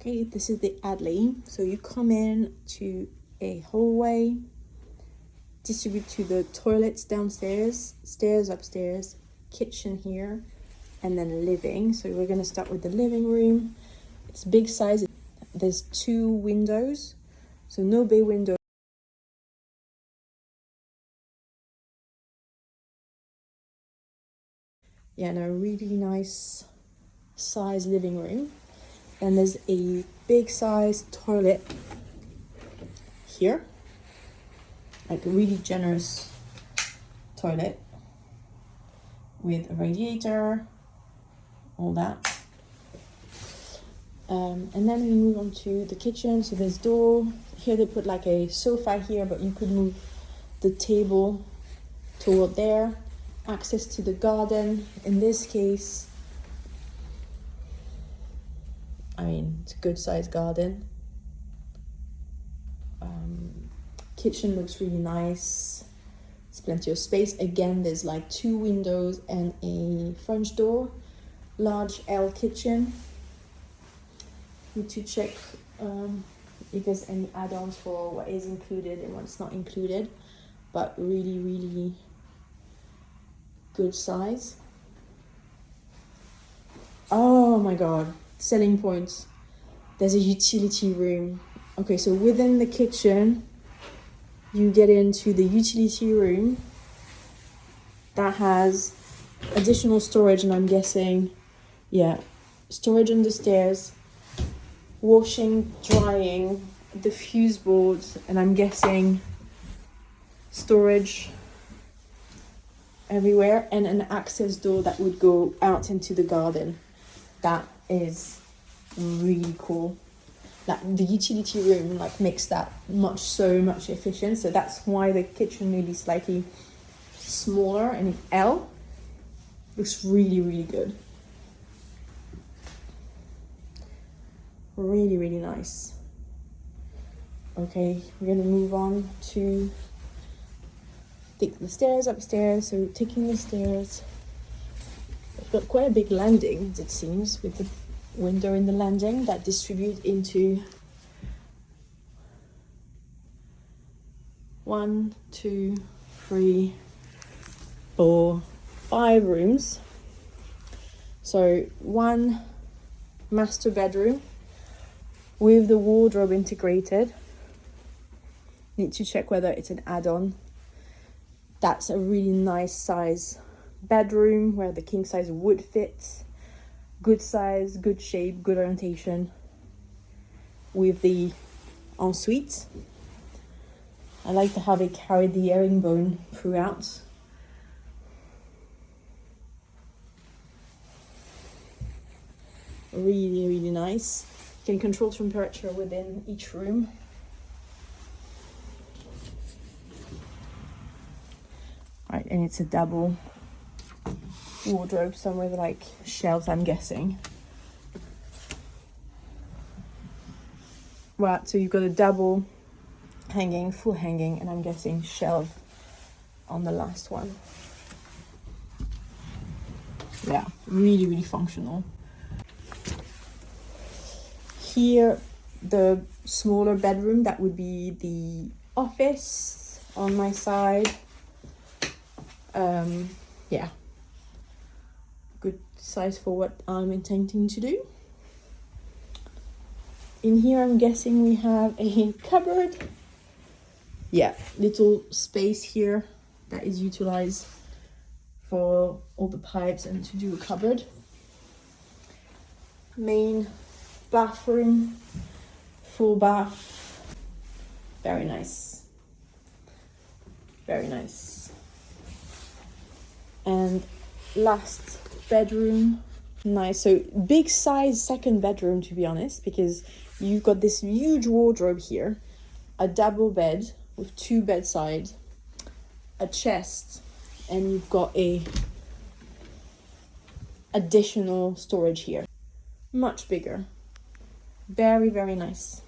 Okay, this is the Hadley. So you come in to a hallway, distribute to the toilets downstairs, stairs upstairs, kitchen here, and then living. So we're gonna start with the living room. It's big size. There's 2 windows, so no bay window. Yeah, and a really nice size living room. And there's a big size toilet here, like a really generous toilet with a radiator, all that. And then we move on to the kitchen. So there's door here. They put like a sofa here, but you could move the table toward there. Access to the garden. In this case, I mean, it's a good sized garden. Kitchen looks really nice. There's plenty of space. Again, there's like 2 windows and a French door. Large L kitchen. Need to check if there's any add-ons for what is included and what's not included, but really good size. Oh my god, selling points. There's a utility room. Okay, so within the kitchen you get into the utility room that has additional storage, and I'm guessing, yeah, storage on the stairs, washing, drying, the fuse boards, and I'm guessing storage everywhere, and an access door that would go out into the garden. That is really cool. Like the utility room like makes that so much efficient. So that's why the kitchen may be slightly smaller, and L looks really good. Really nice. Okay, we're gonna move on to take the stairs upstairs. So taking the stairs, we've got quite a big landing, it seems, with the window in the landing that distribute into 1, 2, 3, 4, 5 rooms. So 1 master bedroom with the wardrobe integrated. Need to check whether it's an add-on. That's a really nice size bedroom where the king size would fit. Good size, good shape, good orientation. With the ensuite, I like to have it carry the herringbone throughout. Really nice. You can control temperature within each room. Right, and it's a double wardrobe, somewhere with like shelves, I'm guessing. Right, so you've got a double hanging, full hanging, and I'm guessing shelf on the last one. Yeah, really functional. Here, the smaller bedroom, that would be the office on my side. Yeah, good size for what I'm intending to do. In here, I'm guessing we have a cupboard. Yeah, little space here that is utilized for all the pipes and to do a cupboard. Main bathroom, full bath. Very nice. And last bedroom, nice. So big size second bedroom, to be honest, because you've got this huge wardrobe here, a double bed with 2 bedsides, a chest, and you've got a additional storage here. Much bigger. Very nice.